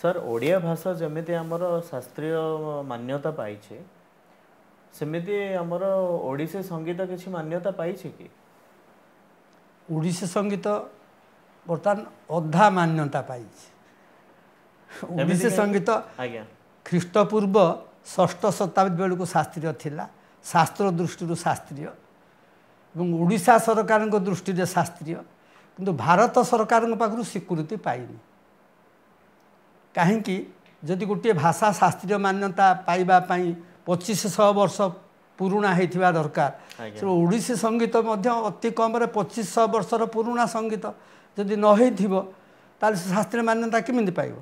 Sir Odia भाषा जमीती आमर शास्त्रीय मान्यता पाई सेमिति आमर ओडिसी संगीत किसी मान्यता पाई कि ओडिसी संगीत बर्तमान अधा मान्यता पाई ओडिसी संगीत आज्ञा ख्रीष्टपूर्व 6ठ शताब्दी बेलू शास्त्रीय थिला शास्त्र दृष्टि शास्त्रीय ओडिशा सरकार दृष्टि शास्त्रीय किंतु भारत सरकार पाखु स्वीकृति पाइनि कहीं जदि गोटे भाषा शास्त्रीय मान्यता पाइबापी 2500 वर्ष पुराणा होता दरकार ओडिसी संगीत अति कम 2500 वर्षर पुराणा संगीत जदि न शास्त्रीय मान्यता केमिति पाइब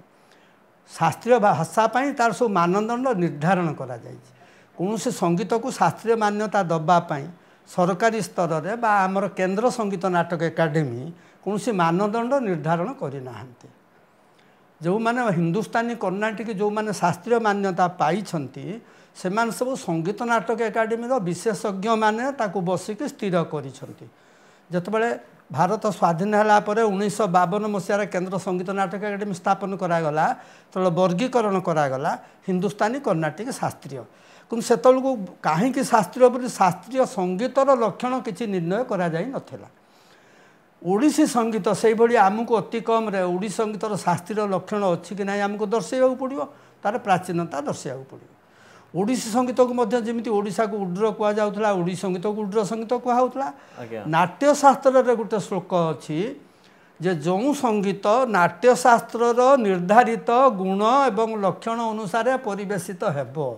शास्त्रीय भाषापी तार सब मानदंड निर्धारण करा कौन से संगीत को शास्त्रीय मान्यता दबापी सरकारी स्तर में बा आमर केंद्र संगीत नाटक एकाडेमी कौन से मानदंड निर्धारण करना जो माने हिंदुस्तानी कर्नाटिक जो माने शास्त्रीय मान्यता पाई से सब संगीत नाटक एकाडेमी विशेषज्ञ माने ताकू बसिक स्थिर करते भारत स्वाधीन है 1952 मसीह केंद्र संगीत नाटक एकाडेमी स्थापन करागला तो वर्गीकरण करागला हिंदुस्तानी कर्नाटिक शास्त्रीय किंतु से कहीं शास्त्रीय संगीतर लक्षण किसी निर्णय करा जाई नथिला ओडिसी संगीत से भाई आमको अति कम ओडिसी संगीतर शास्त्रीय लक्षण अच्छी कि ना आमको दर्शाइबा पड़ो तार प्राचीनता दर्शाइबा पड़ो ओडिसी संगीत को जमी ओडिशा को उड्र कहुला ओडिसी संगीत को उड्र संगीत कहला नाट्यशास्त्र गोटे श्लोक अच्छी जे जो संगीत नाट्यशास्त्र निर्धारित गुण एवं लक्षण अनुसार परिवेशित हेबो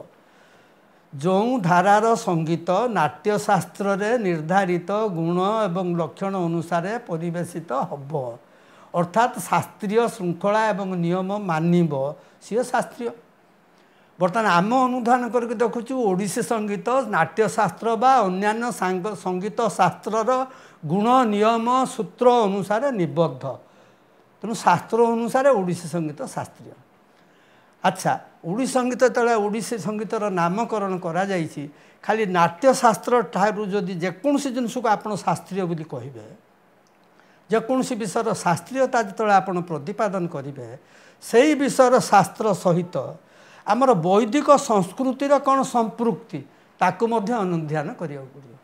जो धारार संगीत नाट्यशास्त्र निर्धारित गुण एवं लक्षण अनुसार परिवेशित हब अर्थात शास्त्रीय श्रृंखला एवं नियम मानिब सी शास्त्रीय बर्तमान आम अनुधान करके देखुचु ओडिसी संगीत नाट्यशास्त्र बा अन्यान्य संगीत शास्त्रर गुण नियम सूत्र अनुसार निबद्ध तेणु शास्त्र अनुसार ओडिसी संगीत शास्त्रीय अच्छा ओडिसी संगीत तले ओडिसी संगीतर नामकरण करा जाइछि खाली नाट्यशास्त्र ठारू जदि जेकोसी जिनस को आप शास्त्रीय बोली कहे जेकोसी विषय शास्त्रीयता जो आप प्रतिपादन करेंगे से ही विषय शास्त्र सहित आमर वैदिक संस्कृतिर कौन संपृक्ति ताकू अनुध्यान करिया पड़ियो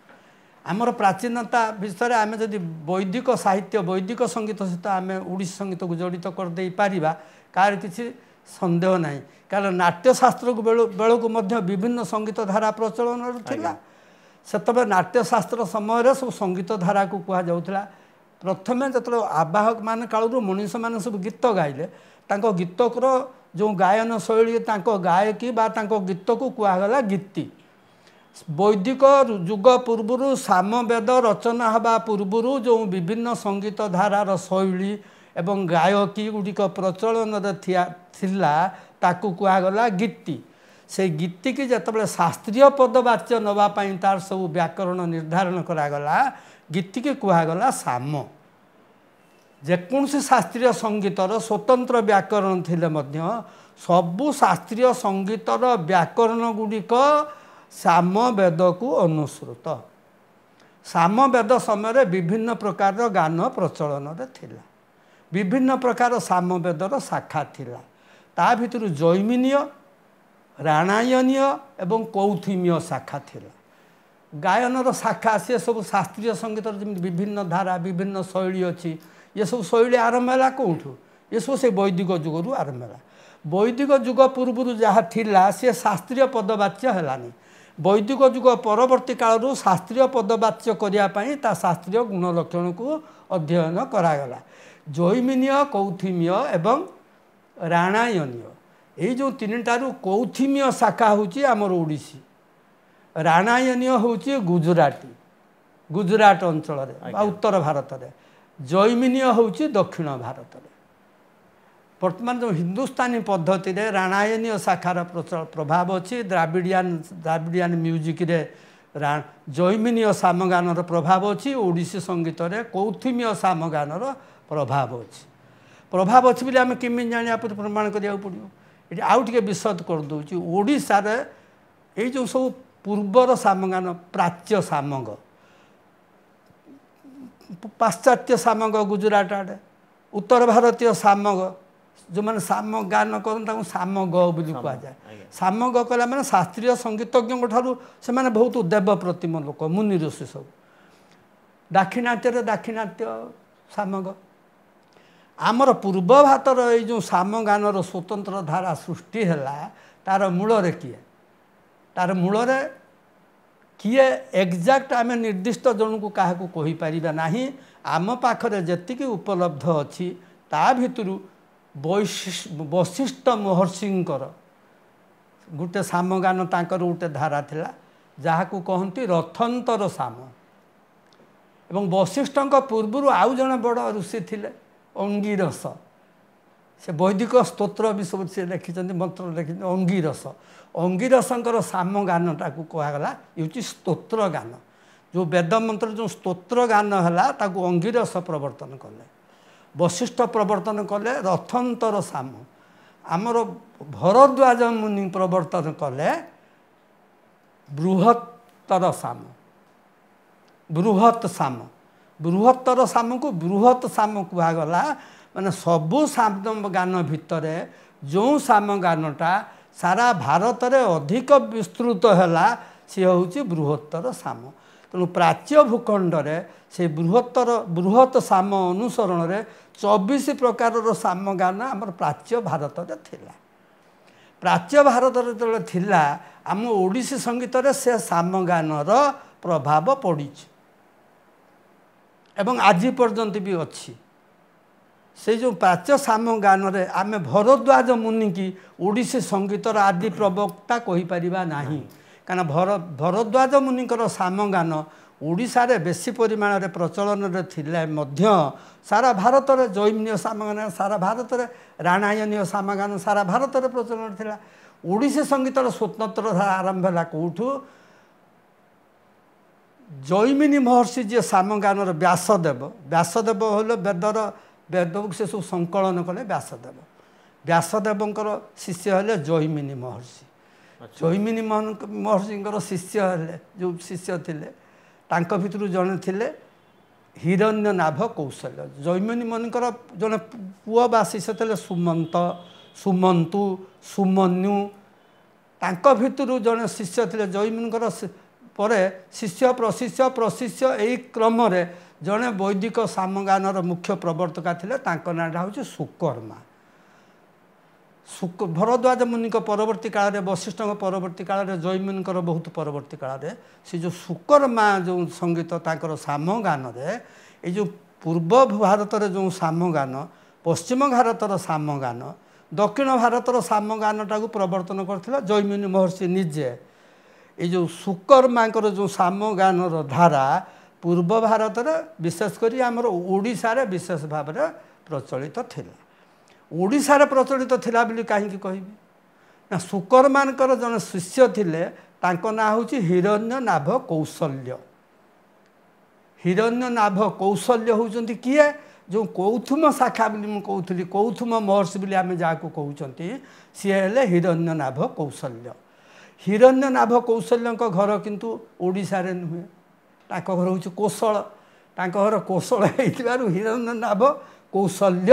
आमर प्राचीनता विषय आम जदि वैदिक साहित्य वैदिक संगीत सहित आम ओडिसी संगीत को जड़ित करदे पारिबा कार किसी संदेह नहीं कारण नाट्यशास्त्र को बेलू विभिन्न संगीत धारा प्रचलन था से नाट्यशास्त्र समय सब संगीत धारा को कहुला प्रथमे जो आवाहक मान कालू मनीष मैंने सब गीत गाइले गीतर जो गायन शैली गायकी बा गीत को कहगला गीति वैदिक युग पूर्व सामवेद रचना हवा पूर्व जो विभिन्न संगीत धारार शैली एवं गायकी गुड़िक प्रचलन थिला ताकू कहगला गीति से गीति की जिते शास्त्रीय पदवाच्य नवापाई तार सब व्याकरण निर्धारण करागला गीति की कहगला साम जेकोसी शास्त्रीय संगीतर स्वतंत्र व्याकरण थिले मध्य सबु शास्त्रीय संगीतर व्याकरण गुड़िक सामवेद को अनुसृत सामवेद समय विभिन्न प्रकार गान प्रचलन थिला विभिन्न प्रकार सामवेदर शाखा थिला ता भितर जैमिनीय राणायनीय एवं कौथिमीय शाखा थिला गायनर शाखा सी सब शास्त्रीय संगीत विभिन्न धारा विभिन्न शैली अच्छी ये सब शैली आरंभ है कौटू ये सब से वैदिक जुगरू आरंभ है वैदिक जुग पूर्व जहाँ थिला सी शास्त्रीय पदवाच्य है वैदिक जुग परवर्ती कालू शास्त्रीय पदवाच्य करने ता शास्त्रीय गुण लक्षण को अध्ययन करागला जैमिनीय कौथिमीय एवं राणायनीय ये जो तीन टारू कौथिमीय शाखा होची आमर ओडिसी राणायनीय होची गुजराती गुजरात अंचल उत्तर भारत में जैमिनीय होची दक्षिण भारत में वर्तमान जो हिंदुस्तानी पद्धति रे राणायनीय शाखार प्रभाव अच्छी द्राविडियन म्यूजिक रे जैमिनीय सामगानर प्रभाव अच्छी ओडिसी संगीत रे कौथिमीय सामगानर प्रभाव अच्छी बोली आम केमी जाना प्रमाण करा पड़ो ये आउ टे विशद करदे ओडिशार ये जो सब पूर्वर सामगान प्राच्य सामग पाश्चात्य सामग गुजरात आड़े उत्तर भारतीय सामग ଯେଉଁମାନେ ସାମ ଗାନ କରନ୍ତି ତାଙ୍କୁ ସାମଗ ବୋଲି କୁହାଯାଏ। ଆଜ୍ଞା ସାମଗ କଲା ମାନେ ଶାସ୍ତ୍ରୀୟ ସଙ୍ଗୀତଜ୍ଞଙ୍କ ଠାରୁ ସେମାନେ ବହୁତ ଦେବ ପ୍ରତିମ ଲୋକ, ମୁନି ଋଷି ସବୁ। ଦାକ୍ଷିଣାତ୍ୟରେ ଦାକ୍ଷିଣାତ୍ୟ ସାମଗ। ଆମର ପୂର୍ବ ଭାରତର ଏଇ ଯେଉଁ ସାମ ଗାନର ସ୍ୱତନ୍ତ୍ର ଧାରା ସୃଷ୍ଟି ହେଲା, ତାର ମୂଳରେ କିଏ? ତାର ମୂଳରେ କିଏ ଏକ୍ଜାକ୍ଟ ଆମେ ନିର୍ଦ୍ଦିଷ୍ଟ ଜଣକୁ କାହାକୁ କହିପାରିବା ନାହିଁ। ଆମ ପାଖରେ ଯେତିକି ଉପଲବ୍ଧ ଅଛି ତା ଭିତରୁ ବଶିଷ୍ଠ ମହର୍ଷିଙ୍କର ଗୋଟେ ସାମଗାନ, ତାଙ୍କର ଗୋଟେ ଧାରା ଥିଲା ଯାହାକୁ କହନ୍ତି ରଥନ୍ତର ସାମ। ଏବଂ ବଶିଷ୍ଠଙ୍କ ପୂର୍ବରୁ ଆଉ ଜଣେ ବଡ଼ ଋଷି ଥିଲେ ଅଙ୍ଗିରସ। ସେ ବୈଦିକ ସ୍ତୋତ୍ର ବି ସବୁ ସେ ଲେଖିଛନ୍ତି, ମନ୍ତ୍ର ଲେଖିଛନ୍ତି। ଅଙ୍ଗିରସ, ଅଙ୍ଗିରସଙ୍କର ସାମ ଗାନଟାକୁ କୁହାଗଲା ହେଉଛି ସ୍ତୋତ୍ର ଗାନ। ଯେଉଁ ବେଦ ମନ୍ତ୍ର ଯେଉଁ ସ୍ତୋତ୍ର ଗାନ ହେଲା ତାକୁ ଅଙ୍ଗିରସ ପ୍ରବର୍ତ୍ତନ କଲେ, ବଶିଷ୍ଠ ପ୍ରବର୍ତ୍ତନ କଲେ ରଥନ୍ତର ସାମ। ଆମର ଭରଦ୍ୱାଜ ମୁନି ପ୍ରବର୍ତ୍ତନ କଲେ ବୃହତ୍ତର ସାମ, ବୃହତ୍ ସାମ। ବୃହତ୍ତର ସାମକୁ ବୃହତ୍ ସାମ କୁହାଗଲା। ମାନେ ସବୁ ସାମ ଗାନ ଭିତରେ ଯେଉଁ ସାମ ଗାନଟା ସାରା ଭାରତରେ ଅଧିକ ବିସ୍ତୃତ ହେଲା ସିଏ ହେଉଛି ବୃହତ୍ତର ସାମ। ତେଣୁ ପ୍ରାଚ୍ୟ ଭୂଖଣ୍ଡରେ ସେ ବୃହତ୍ ସାମ ଅନୁସରଣରେ 24 ପ୍ରକାରର ସାମ ଗାନ ଆମର ପ୍ରାଚ୍ୟ ଭାରତରେ ଥିଲା। ପ୍ରାଚ୍ୟ ଭାରତରେ ଯେତେବେଳେ ଥିଲା, ଆମ ଓଡ଼ିଶୀ ସଙ୍ଗୀତରେ ସେ ସାମ ଗାନର ପ୍ରଭାବ ପଡ଼ିଛି ଏବଂ ଆଜି ପର୍ଯ୍ୟନ୍ତ ବି ଅଛି। ସେଇ ଯେଉଁ ପ୍ରାଚ୍ୟ ସାମ ଗାନରେ ଆମେ ଭରଦ୍ୱାଜ ମୁନିକି ଓଡ଼ିଶୀ ସଙ୍ଗୀତର ଆଦି ପ୍ରବକ୍ତା କହିପାରିବା ନାହିଁ। କାରଣ ଭରଦ୍ୱାଜ ମୁନିଙ୍କର ସାମ ଗାନ ଓଡ଼ିଶାରେ ବେଶୀ ପରିମାଣରେ ପ୍ରଚଳନରେ ଥିଲେ ମଧ୍ୟ ସାରା ଭାରତରେ ଜୈମିନୀୟ ସାମଗାନ, ସାରା ଭାରତରେ ରାଣାୟନୀୟ ସାମଗାନ ସାରା ଭାରତରେ ପ୍ରଚଳନ ଥିଲା। ଓଡ଼ିଶୀ ସଙ୍ଗୀତର ସ୍ୱତନ୍ତ୍ର ଧାରା ଆରମ୍ଭ ହେଲା କେଉଁଠୁ? ଜୈମିନୀ ମହର୍ଷି ଯିଏ ସାମଗାନର ବ୍ୟାସଦେବ, ବ୍ୟାସଦେବ ହେଲେ ବେଦକୁ ସେ ସବୁ ସଂକଳନ କଲେ ବ୍ୟାସଦେବ। ବ୍ୟାସଦେବଙ୍କର ଶିଷ୍ୟ ହେଲେ ଜୈମିନୀ ମହର୍ଷି। ଜୈମିନୀ ମହର୍ଷିଙ୍କର ଶିଷ୍ୟ ହେଲେ, ଯେଉଁ ଶିଷ୍ୟ ଥିଲେ ତାଙ୍କ ଭିତରୁ ଜଣେ ଥିଲେ ହିରଣ୍ୟନାଭ କୌଶଲ୍ୟ। ଜୈମିନୀ ମୁନିଙ୍କର ଜଣେ ପୁଅ ବା ଶିଷ୍ୟ ଥିଲେ ସୁମନ୍ତ, ସୁମନ୍ତୁ, ସୁମନ୍ୟୁ। ତାଙ୍କ ଭିତରୁ ଜଣେ ଶିଷ୍ୟ ଥିଲେ ଜୈମିନୀଙ୍କର ପରେ ଶିଷ୍ୟ ପ୍ରଶିଷ୍ୟ ଏହି କ୍ରମରେ ଜଣେ ବୈଦିକ ସାମଗାନର ମୁଖ୍ୟ ପ୍ରବର୍ତ୍ତକା ଥିଲେ, ତାଙ୍କ ନାଁଟା ହେଉଛି ସୁକର୍ମା। ଭରଦ୍ୱାଜ ମୁନିଙ୍କ ପରବର୍ତ୍ତୀ କାଳରେ, ବଶିଷ୍ଠଙ୍କ ପରବର୍ତ୍ତୀ କାଳରେ, ଜୈମିନୀଙ୍କର ବହୁତ ପରବର୍ତ୍ତୀ କାଳରେ ସେ ଯେଉଁ ସୁକର୍ମା ଯେଉଁ ସଙ୍ଗୀତ ତାଙ୍କର ସାମଗାନରେ, ଏଇ ଯେଉଁ ପୂର୍ବ ଭାରତରେ ଯେଉଁ ସାମଗାନ, ପଶ୍ଚିମ ଭାରତର ସାମଗାନ, ଦକ୍ଷିଣ ଭାରତର ସାମଗାନଟାକୁ ପ୍ରବର୍ତ୍ତନ କରିଥିଲା ଜୈମିନୀ ମହର୍ଷି ନିଜେ। ଏଇ ଯେଉଁ ସୁକର୍ମାଙ୍କର ଯେଉଁ ସାମଗାନର ଧାରା ପୂର୍ବ ଭାରତରେ ବିଶେଷ କରି ଆମର ଓଡ଼ିଶାରେ ବିଶେଷ ଭାବରେ ପ୍ରଚଳିତ ଥିଲା। ଓଡ଼ିଶାରେ ପ୍ରଚଳିତ ଥିଲା ବୋଲି କାହିଁକି କହିବି ନା, ସୁକର୍ମାଙ୍କର ଜଣେ ଶିଷ୍ୟ ଥିଲେ, ତାଙ୍କ ନାଁ ହେଉଛି ହିରଣ୍ୟନାଭ କୌଶଲ୍ୟ। ହିରଣ୍ୟନାଭ କୌଶଲ୍ୟ ହେଉଛନ୍ତି କିଏ? ଯେଉଁ କୌଥୁମ ଶାଖା ବୋଲି ମୁଁ କହୁଥିଲି, କୌଥୁମ ମହର୍ଷି ବୋଲି ଆମେ ଯାହାକୁ କହୁଛନ୍ତି, ସିଏ ହେଲେ ହିରଣ୍ୟନାଭ କୌଶଲ୍ୟ। ହିରଣ୍ୟନାଭ କୌଶଲ୍ୟଙ୍କ ଘର କିନ୍ତୁ ଓଡ଼ିଶାରେ ନୁହେଁ, ତାଙ୍କ ଘର ହେଉଛି କୋଶଳ। ତାଙ୍କ ଘର କୋଶଳ ହେଇଥିବାରୁ ହିରଣ୍ୟନାଭ କୌଶଲ୍ୟ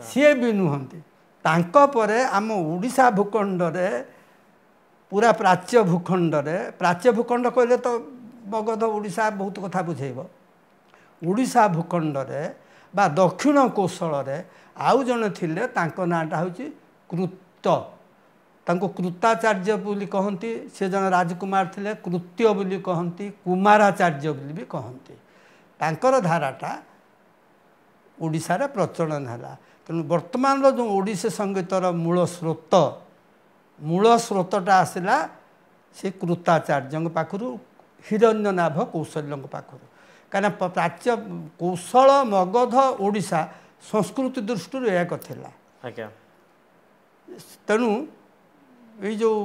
ସିଏ ବି ନୁହନ୍ତି। ତାଙ୍କ ପରେ ଆମ ଓଡ଼ିଶା ଭୂଖଣ୍ଡରେ, ପୁରା ପ୍ରାଚ୍ୟ ଭୂଖଣ୍ଡରେ, ପ୍ରାଚ୍ୟ ଭୂଖଣ୍ଡ କହିଲେ ତ ମଗଧ ଓଡ଼ିଶା ବହୁତ କଥା ବୁଝେଇବ। ଓଡ଼ିଶା ଭୂଖଣ୍ଡରେ ବା ଦକ୍ଷିଣ କୋଶଳରେ ଆଉ ଜଣେ ଥିଲେ, ତାଙ୍କ ନାଁଟା ହେଉଛି କୃତ। ତାଙ୍କୁ କୃତାଚାର୍ଯ୍ୟ ବୋଲି କହନ୍ତି। ସେ ଜଣେ ରାଜକୁମାର ଥିଲେ, କୃତ୍ୟ ବୋଲି କହନ୍ତି, କୁମାରାଚାର୍ଯ୍ୟ ବୋଲି ବି କହନ୍ତି। ତାଙ୍କର ଧାରାଟା ଓଡ଼ିଶାରେ ପ୍ରଚଳନ ହେଲା। ତେଣୁ ବର୍ତ୍ତମାନର ଯେଉଁ ଓଡ଼ିଶୀ ସଙ୍ଗୀତର ମୂଳ ସ୍ରୋତଟା ଆସିଲା ସେ କୃତାଚାର୍ଯ୍ୟଙ୍କ ପାଖରୁ, ହିରଣ୍ୟନାଭ କୌଶଲ୍ୟଙ୍କ ପାଖରୁ। କାହିଁକିନା ପ୍ରାଚ୍ୟ କୌଶଳ, ମଗଧ, ଓଡ଼ିଶା ସଂସ୍କୃତି ଦୃଷ୍ଟିରୁ ଏକ ଥିଲା। ତେଣୁ ଏଇ ଯେଉଁ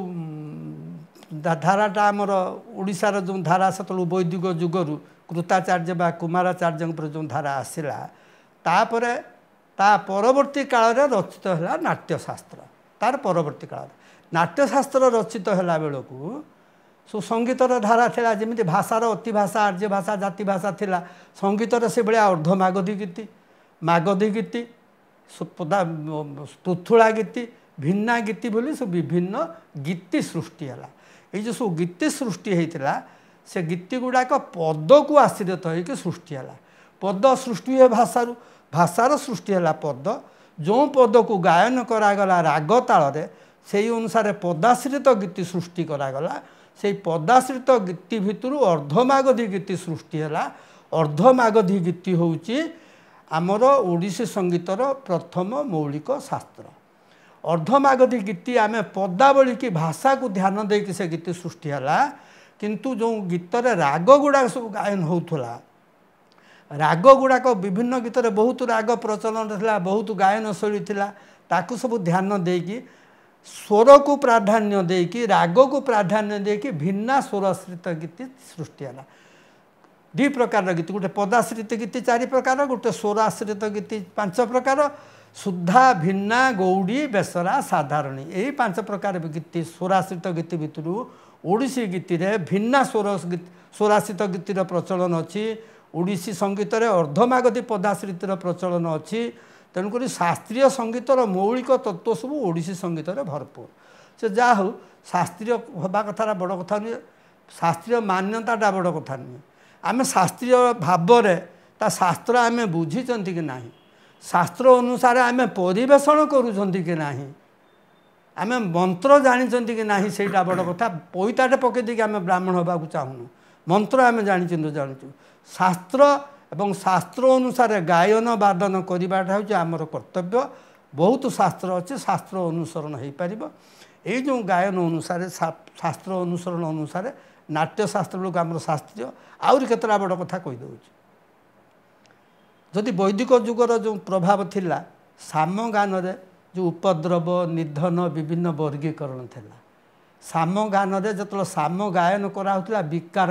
ଧାରାଟା ଆମର ଓଡ଼ିଶାର ଯେଉଁ ଧାରା ସେତେବେଳେ ବୈଦିକ ଯୁଗରୁ କୃତାଚାର୍ଯ୍ୟ ବା କୁମାରାଚାର୍ଯ୍ୟଙ୍କ ଉପରେ ଯେଉଁ ଧାରା ଆସିଲା, ତାପରେ ତା ପରବର୍ତ୍ତୀ କାଳରେ ରଚିତ ହେଲା ନାଟ୍ୟଶାସ୍ତ୍ର। ତାର ପରବର୍ତ୍ତୀ କାଳରେ ନାଟ୍ୟଶାସ୍ତ୍ର ରଚିତ ହେଲା ବେଳକୁ ସଙ୍ଗୀତର ଧାରା ଥିଲା, ଯେମିତି ଭାଷାର ଅତିଭାଷା, ଆର୍ଯ୍ୟ ଭାଷା, ଜାତି ଭାଷା ଥିଲା, ସଙ୍ଗୀତର ସେଭଳିଆ ଅର୍ଦ୍ଧମାଗଧୀ ଗୀତି, ମାଗଧୀ ଗୀତି ପୃଥୁଳା ଗୀତି ଭିନ୍ନା ଗୀତି ବୋଲି ସବୁ ବିଭିନ୍ନ ଗୀତି ସୃଷ୍ଟି ହେଲା। ଏଇ ଯେଉଁ ସବୁ ଗୀତି ସୃଷ୍ଟି ହେଇଥିଲା ସେ ଗୀତି ଗୁଡ଼ାକ ପଦକୁ ଆଶ୍ରିତ ହେଇକି ସୃଷ୍ଟି ହେଲା। ପଦ ସୃଷ୍ଟି ହୁଏ ଭାଷାରୁ, ଭାଷାର ସୃଷ୍ଟି ହେଲା ପଦ। ଯେଉଁ ପଦକୁ ଗାୟନ କରାଗଲା ରାଗ ତାଳରେ ସେଇ ଅନୁସାରେ ପଦାଶ୍ରିତ ଗୀତି ସୃଷ୍ଟି କରାଗଲା। ସେଇ ପଦାଶ୍ରିତ ଗୀତି ଭିତରୁ ଅର୍ଦ୍ଧମାଗଧୀ ଗୀତି ସୃଷ୍ଟି ହେଲା। ଅର୍ଦ୍ଧମାଗଧୀ ଗୀତି ହେଉଛି ଆମର ଓଡ଼ିଶୀ ସଙ୍ଗୀତର ପ୍ରଥମ ମୌଳିକ ଶାସ୍ତ୍ର। ଅର୍ଦ୍ଧମାଗଧୀ ଗୀତି ଆମେ ପଦାବଳୀ କି ଭାଷାକୁ ଧ୍ୟାନ ଦେଇକି ସେ ଗୀତି ସୃଷ୍ଟି ହେଲା। କିନ୍ତୁ ଯେଉଁ ଗୀତରେ ରାଗ ଗୁଡ଼ାକ ସବୁ ଗାୟନ ହେଉଥିଲା, ରାଗ ଗୁଡ଼ାକ ବିଭିନ୍ନ ଗୀତରେ ବହୁତ ରାଗ ପ୍ରଚଳନ ଥିଲା, ବହୁତ ଗାୟନ ଶୈଳୀ ଥିଲା। ତାକୁ ସବୁ ଧ୍ୟାନ ଦେଇକି ସ୍ୱରକୁ ପ୍ରାଧାନ୍ୟ ଦେଇକି ରାଗକୁ ପ୍ରାଧାନ୍ୟ ଦେଇକି ଭିନ୍ନା ସ୍ୱରାଶ୍ରିତ ଗୀତି ସୃଷ୍ଟି ହେଲା। ଦୁଇ ପ୍ରକାରର ଗୀତି, ଗୋଟେ ପଦାଶ୍ରିତ ଗୀତି 4 ପ୍ରକାର, ଗୋଟେ ସ୍ୱରାଶ୍ରିତ ଗୀତି 5 ପ୍ରକାର, ଶୁଦ୍ଧା ଭିନ୍ନା ଗୌଡ଼ୀ ବେସରା ସାଧାରଣୀ। ଏହି 5 ପ୍ରକାର ଗୀତି ସ୍ୱରାଶ୍ରିତ ଗୀତି ଭିତରୁ ଓଡ଼ିଶୀ ଗୀତିରେ ଭିନ୍ନା ସ୍ୱରାଶ୍ରିତ ଗୀତିର ପ୍ରଚଳନ ଅଛି। ଓଡ଼ିଶୀ ସଙ୍ଗୀତରେ ଅର୍ଦ୍ଧମାଗଧୀ ପଦାଶ୍ରିତର ପ୍ରଚଳନ ଅଛି। ତେଣୁକରି ଶାସ୍ତ୍ରୀୟ ସଙ୍ଗୀତର ମୌଳିକ ତତ୍ତ୍ୱ ସବୁ ଓଡ଼ିଶୀ ସଙ୍ଗୀତରେ ଭରପୁର। ସେ ଯାହା ହେଉ ଶାସ୍ତ୍ରୀୟ ହେବା କଥାଟା ବଡ଼ କଥା ନୁହେଁ, ଶାସ୍ତ୍ରୀୟ ମାନ୍ୟତାଟା ବଡ଼ କଥା ନୁହେଁ। ଆମେ ଶାସ୍ତ୍ରୀୟ ଭାବରେ ତା ଶାସ୍ତ୍ର ଆମେ ବୁଝିଛନ୍ତି କି ନାହିଁ, ଶାସ୍ତ୍ର ଅନୁସାରେ ଆମେ ପରିବେଷଣ କରୁଛନ୍ତି କି ନାହିଁ, ଆମେ ମନ୍ତ୍ର ଜାଣିଛନ୍ତି କି ନାହିଁ, ସେଇଟା ବଡ଼ କଥା। ପଇତାଟେ ପକାଇ ଦେଇକି ଆମେ ବ୍ରାହ୍ମଣ ହେବାକୁ ଚାହୁଁନୁ, ମନ୍ତ୍ର ଆମେ ଜାଣିଛୁ। ଶାସ୍ତ୍ର ଏବଂ ଶାସ୍ତ୍ର ଅନୁସାରେ ଗାୟନ ବାଦନ କରିବାଟା ହେଉଛି ଆମର କର୍ତ୍ତବ୍ୟ। ବହୁତ ଶାସ୍ତ୍ର ଅଛି, ଶାସ୍ତ୍ର ଅନୁସରଣ ହୋଇପାରିବ। ଏଇ ଯେଉଁ ଗାୟନ ଅନୁସାରେ ଶାସ୍ତ୍ର ଅନୁସରଣ ଅନୁସାରେ ନାଟ୍ୟଶାସ୍ତ୍ର ବେଳକୁ ଆମର ଶାସ୍ତ୍ରୀୟ ଆହୁରି କେତେଟା ବଡ଼ କଥା କହିଦେଉଛି। ଯଦି ବୈଦିକ ଯୁଗର ଯେଉଁ ପ୍ରଭାବ ଥିଲା, ସାମଗାନରେ ଯେଉଁ ଉପଦ୍ରବ ନିଧନ ବିଭିନ୍ନ ବର୍ଗୀକରଣ ଥିଲା। ସାମଗାନରେ ଯେତେବେଳେ ସାମ ଗାୟନ କରାହେଉଥିଲା ବିକାର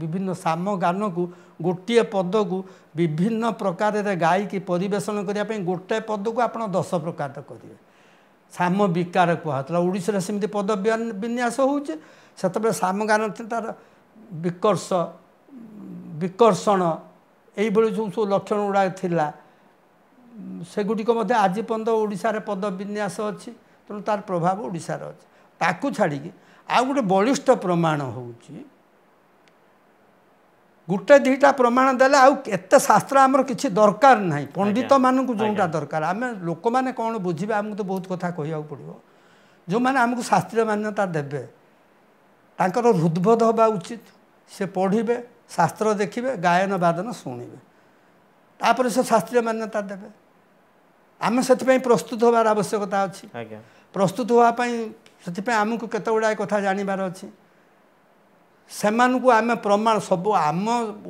ବିଭିନ୍ନ ସାମଗାନକୁ ଗୋଟିଏ ପଦକୁ ବିଭିନ୍ନ ପ୍ରକାରରେ ଗାଇକି ପରିବେଷଣ କରିବା ପାଇଁ ଗୋଟାଏ ପଦକୁ ଆପଣ 10 ପ୍ରକାର କରିବେ, ସାମ ବିକାର କୁହାହେଉଥିଲା। ଓଡ଼ିଶାରେ ସେମିତି ପଦ ବିନ୍ୟାସ ହେଉଛି। ସେତେବେଳେ ସାମଗାନ ତାର ବିକର୍ଷ ବିକର୍ଷଣ ଏଇଭଳି ଯେଉଁ ସବୁ ଲକ୍ଷଣ ଗୁଡ଼ାକ ଥିଲା, ସେଗୁଡ଼ିକ ମଧ୍ୟ ଆଜି ପର୍ଯ୍ୟନ୍ତ ଓଡ଼ିଶାରେ ପଦ ବିନ୍ୟାସ ଅଛି। ତେଣୁ ତାର ପ୍ରଭାବ ଓଡ଼ିଶାରେ ଅଛି। ତାକୁ ଛାଡ଼ିକି ଆଉ ଗୋଟେ ବଳିଷ୍ଠ ପ୍ରମାଣ ହେଉଛି, ଗୋଟେ ଦୁଇଟା ପ୍ରମାଣ ଦେଲେ ଆଉ ଏତେ ଶାସ୍ତ୍ର ଆମର କିଛି ଦରକାର ନାହିଁ। ପଣ୍ଡିତମାନଙ୍କୁ ଯେଉଁଟା ଦରକାର, ଆମେ ଲୋକମାନେ କ'ଣ ବୁଝିବେ, ଆମକୁ ତ ବହୁତ କଥା କହିବାକୁ ପଡ଼ିବ। ଯେଉଁମାନେ ଆମକୁ ଶାସ୍ତ୍ରୀୟ ମାନ୍ୟତା ଦେବେ ତାଙ୍କର ହୃଦ୍ବୋଧ ହେବା ଉଚିତ। ସେ ପଢ଼ିବେ, ଶାସ୍ତ୍ର ଦେଖିବେ, ଗାୟନ ବାଦନ ଶୁଣିବେ, ତାପରେ ସେ ଶାସ୍ତ୍ରୀୟ ମାନ୍ୟତା ଦେବେ। ଆମେ ସେଥିପାଇଁ ପ୍ରସ୍ତୁତ ହେବାର ଆବଶ୍ୟକତା ଅଛି। ପ୍ରସ୍ତୁତ ହେବା ପାଇଁ ସେଥିପାଇଁ ଆମକୁ କେତେ ଗୁଡ଼ାଏ କଥା ଜାଣିବାର ଅଛି। ସେମାନଙ୍କୁ ଆମେ ପ୍ରମାଣ ସବୁ ଆମ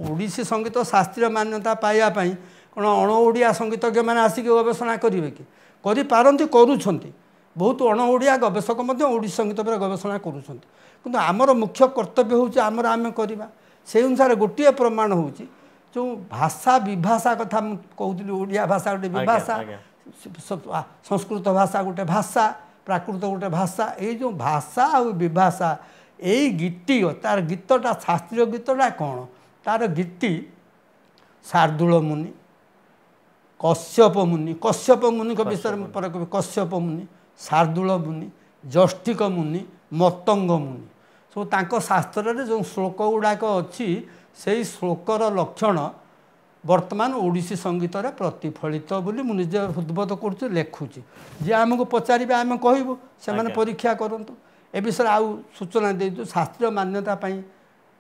ଓଡ଼ିଶୀ ସଙ୍ଗୀତ ଶାସ୍ତ୍ରୀୟ ମାନ୍ୟତା ପାଇବା ପାଇଁ କ'ଣ ଅଣ ଓଡ଼ିଆ ସଙ୍ଗୀତଜ୍ଞମାନେ ଆସିକି ଗବେଷଣା କରିବେ କି? କରିପାରନ୍ତି, କରୁଛନ୍ତି। ବହୁତ ଅଣ ଓଡ଼ିଆ ଗବେଷକ ମଧ୍ୟ ଓଡ଼ିଶୀ ସଙ୍ଗୀତ ଉପରେ ଗବେଷଣା କରୁଛନ୍ତି। କିନ୍ତୁ ଆମର ମୁଖ୍ୟ କର୍ତ୍ତବ୍ୟ ହେଉଛି ଆମେ କରିବା। ସେଇ ଅନୁସାରେ ଗୋଟିଏ ପ୍ରମାଣ ହେଉଛି ଯେଉଁ ଭାଷା ବିଭାଷା କଥା ମୁଁ କହୁଥିଲି। ଓଡ଼ିଆ ଭାଷା ଗୋଟେ ବିଭାଷା, ସଂସ୍କୃତ ଭାଷା ଗୋଟେ ଭାଷା, ପ୍ରାକୃତ ଗୋଟେ ଭାଷା। ଏଇ ଯେଉଁ ଭାଷା ଆଉ ବିଭାଷା, ଏଇ ଗୀତି ତାର ଗୀତଟା ଶାସ୍ତ୍ରୀୟ ଗୀତଟା କ'ଣ? ତାର ଗୀତି ଶାର୍ଦୂଳ ମୁନି, କଶ୍ୟପ ମୁନିଙ୍କ ବିଷୟରେ ମୁଁ ପରେ କହିବି। କଶ୍ୟପ ମୁନି, ଶାର୍ଦୂଳ ମୁନି, ଯଷ୍ଟିକ ମୁନି, ମତଙ୍ଗ ମୁନି, ସବୁ ତାଙ୍କ ଶାସ୍ତ୍ରରେ ଯେଉଁ ଶ୍ଲୋକ ଗୁଡ଼ାକ ଅଛି, ସେଇ ଶ୍ଲୋକର ଲକ୍ଷଣ ବର୍ତ୍ତମାନ ଓଡ଼ିଶୀ ସଙ୍ଗୀତରେ ପ୍ରତିଫଳିତ ବୋଲି ମୁଁ ନିଜେ ହୃଦ୍ବୋଧ କରୁଛି, ଲେଖୁଛି। ଯିଏ ଆମକୁ ପଚାରିବେ ଆମେ କହିବୁ, ସେମାନେ ପରୀକ୍ଷା କରନ୍ତୁ। ଏ ବିଷୟରେ ଆଉ ସୂଚନା ଦେଇଛୁ। ଶାସ୍ତ୍ରୀୟ ମାନ୍ୟତା ପାଇଁ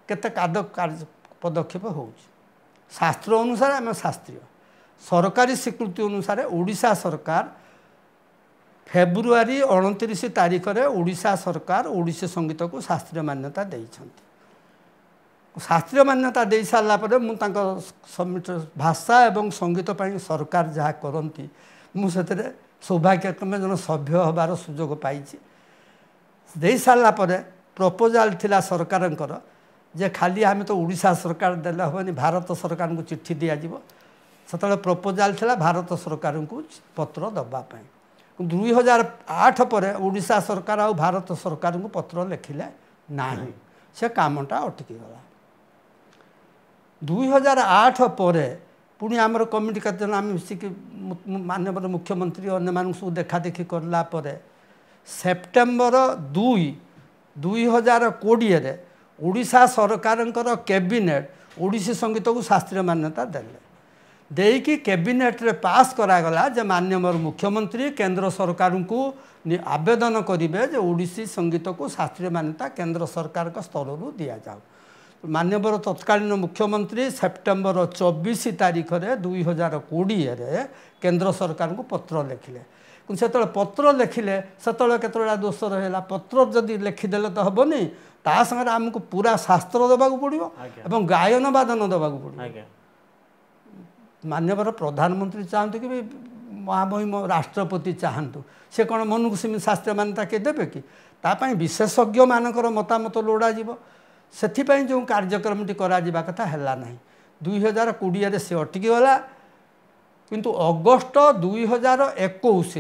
କେତେ ପଦକ୍ଷେପ ହେଉଛି। ଶାସ୍ତ୍ର ଅନୁସାରେ ଆମେ ଶାସ୍ତ୍ରୀୟ। ସରକାରୀ ସ୍ୱୀକୃତି ଅନୁସାରେ ଓଡ଼ିଶା ସରକାର ଫେବୃଆରୀ 29 ତାରିଖରେ ଓଡ଼ିଶା ସରକାର ଓଡ଼ିଶୀ ସଙ୍ଗୀତକୁ ଶାସ୍ତ୍ରୀୟ ମାନ୍ୟତା ଦେଇଛନ୍ତି। ଶାସ୍ତ୍ରୀୟ ମାନ୍ୟତା ଦେଇସାରିଲା ପରେ ମୁଁ ତାଙ୍କ ଭାଷା ଏବଂ ସଙ୍ଗୀତ ପାଇଁ ସରକାର ଯାହା କରନ୍ତି, ମୁଁ ସେଥିରେ ସୌଭାଗ୍ୟକ୍ରମେ ଜଣେ ସଭ୍ୟ ହେବାର ସୁଯୋଗ ପାଇଛି। ଦେଇସାରିଲା ପରେ ପ୍ରପୋଜାଲ୍ ଥିଲା ସରକାରଙ୍କର ଯେ ଖାଲି ଆମେ ତ ଓଡ଼ିଶା ସରକାର ଦେଲେ ହେବନି, ଭାରତ ସରକାରଙ୍କୁ ଚିଠି ଦିଆଯିବ। ସେତେବେଳେ ପ୍ରପୋଜାଲ୍ ଥିଲା ଭାରତ ସରକାରଙ୍କୁ ପତ୍ର ଦେବା ପାଇଁ। 2008 ପରେ ଓଡ଼ିଶା ସରକାର ଆଉ ଭାରତ ସରକାରଙ୍କୁ ପତ୍ର ଲେଖିଲେ ନାହିଁ, ସେ କାମଟା ଅଟକିଗଲା। 2008 ପରେ पुणी आमर कमिटी केते आम मिसिक माननीय मुख्यमंत्री अन्य सब देखा देखी करला परे सेप्टेम्बर 2020 ओडिशा सरकारंकर कैबिनेट ओडिसी संगीत को शास्त्रीय मान्यता देले देकी कैबिनेट रे पास करागला जे माननीय मुख्यमंत्री केंद्र सरकार को आवेदन करेंगे जे ओडिसी संगीत को शास्त्रीय मान्यता केंद्र सरकार का स्तर दि जाऊ माननीय तत्कालीन मुख्यमंत्री सेप्टेम्बर 24 तारीख रे 2020 केंद्र सरकार को पत्र लिखिले से पत्र लिखिले से केतला दोष रहा पत्र जदि लिखिदेले तो हेनी ता संगे आमको पूरा शास्त्र देवाक पड़ो एवं गायन वादन देवाक पड़ो माननीय प्रधानमंत्री चाहते कि महामहिम राष्ट्रपति चाहतु से कौन मन को सेमि शास्त्रीय मान्यता किए देवे कि तापाई विशेषज्ञ मानकर मतामत लोड़ा से जो कार्यक्रमटी करा कथा है ना 2020 से अटकीगला किंतु अगस्ट 2021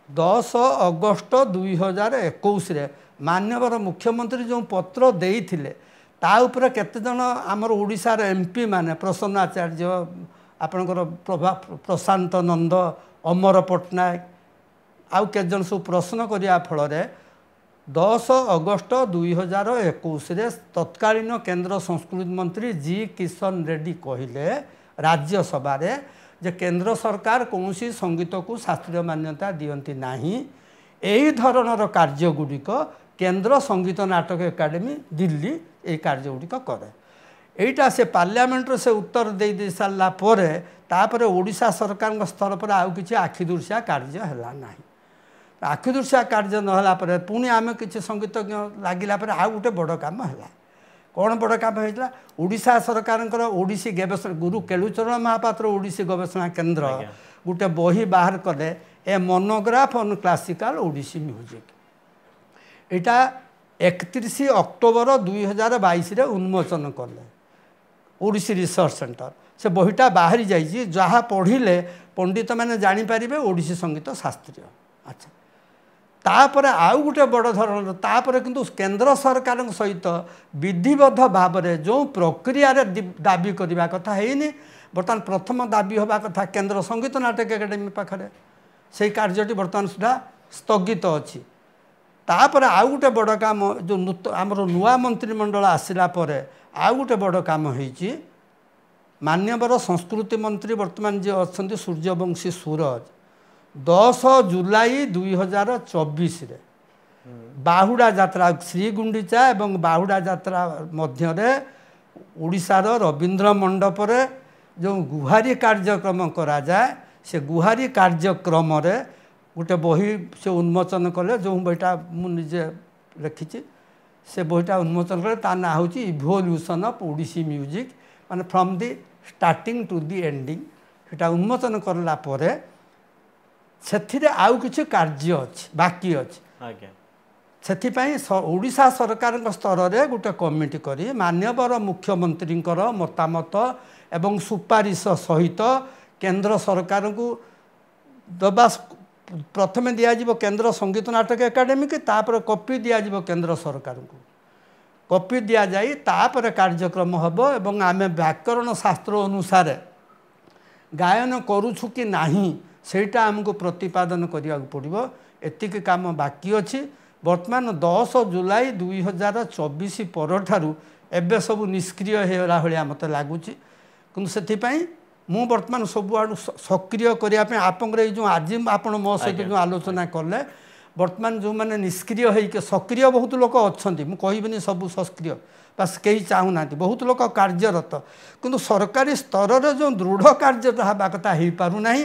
10 अगस्ट 2021 माननीय मुख्यमंत्री जो पत्र देइथिले ता उपरे केते जन आमर ओडिशार एमपी माने प्रसन्न आचार्य आपणकर प्रशांत नंद अमर पट्टनायक आउ के जन सब प्रश्न करिया फल 10 अगस्ट 2021 तत्कालीन केंद्र संस्कृति मंत्री जी किशन रेड्डी कहले राज्यसभा रे जे केंद्र सरकार कौन संगीत को शास्त्रीय मान्यता दियंती नाही एही धरणर कार्यगुड़िक केंद्र संगीत नाटक एकाडेमी दिल्ली ये कार्यगुड़िक करे एटा से पार्लियामेंट से उत्तर दे सारा पर ओडिशा सरकार स्तर पर आउ किछि आखिदुर्शिया कार्य है ना आखिदुर्शिया कार्य नहला पर पुणी आम किसी संगीतज्ञ लगिला पर आउ गोटे बड़ काम है कौन बड़ काम होता ओडिशा सरकार ओडिसी गवेषणा गुरु केलुचरण महापात्र ओडिसी गवेषणा केंद्र गोटे बही बाहर कले a monograph on classical Odissi music एटा 31 अक्टोबर 2022 रे उन्मोचन कले ओडिसी रिसर्च सेंटर से बहीटा बाहरी जाइए जहाँ पढ़िले पंडित मैंने जानीपारे ओडिसी संगीत शास्त्रीय अच्छा तापर आउ गोटे बड़ धरण तापर किंतु केंद्र सरकार सहित विधिबद्ध भाव में जो प्रक्रिया दाबी करने कथा है बर्तमान प्रथम दाबी हवा कथा केंद्र संगीत नाटक एकाडेमी पाखे से कार्यटी बर्तमान सुधा स्थगित अच्छी तापर आउ गोटे बड़ काम जो आमर नुआ मंत्रिमंडल आसला आउ गोटे बड़ काम होइछि मान्यवर संस्कृति मंत्री बर्तमान जे अच्छा सूर्यवंशी सूरज 10 जुलाई 2024 रे बाहुड़ा यात्रा श्रीगुंडीचा एवं बाहुड़ा यात्रा मध्य ओडिशार रवींद्र मंडप रे जो गुहारी कार्यक्रम करा जाए से गुहारी कार्यक्रम रे गोटे बही से उन्मोचन कले जो बहीटा मुझे लिखी से बहीटा उन्मोचन कले ता ना हूँ इवोल्यूशन ऑफ ओडिसी म्यूजिक माने from the starting to the ending सेटा उन्मोचन करला परे सेथिरे आउ किछि कार्य अछि बाकी अछि से ओडिशा सरकार स्तर में गोटे कमिटी करी मान्यवर मुख्यमंत्री मतामत एवं सुपारिश सहित केंद्र सरकार को दबा प्रथमे दिज्व केंद्र संगीत नाटक एकाडेमी की तापर कॉपी दिज्व केंद्र सरकार को कॉपी दि जाई तापर कार्यक्रम हम एवं आम व्याकरण शास्त्र अनुसार गायन करूछु कि नाही सेटा आमको प्रतिपादन करिया पड़ो एतिक काम बाकी अच्छी वर्तमान 10 जुलाई 2024 पर ठारू एबे सब निष्क्रिय होगा भाया मत लगुच कि से मु बर्तमान सब आड़ सक्रिय करने आपंकर जो आज आप मो सहित जो आलोचना कले बर्तमान जो मैंने निष्क्रिय होकर सक्रिय बहुत लोक अच्छा मुझे सब सक्रिय बस कहीं चाहूना बहुत लोक कार्यरत किंतु सरकारी स्तर में जो दृढ़ कार्य हवा कथा हो पारना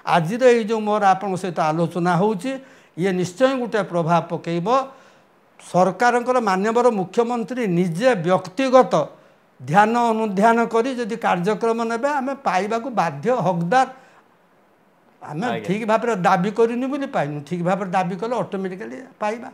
आज जो मोर आप सहित आलोचना होची ये निश्चय गोटे प्रभाव पकेब सरकार मान्यवर मुख्यमंत्री निजे व्यक्तिगत ध्यान अनुध्यान करी जदि कार्यक्रम नेबे आम पाइबा बाध्य हकदार आम ठीक भाव दाबी करनी बोली पाइनु ठीक भाव दाबी कले ऑटोमेटिकली पाइबा।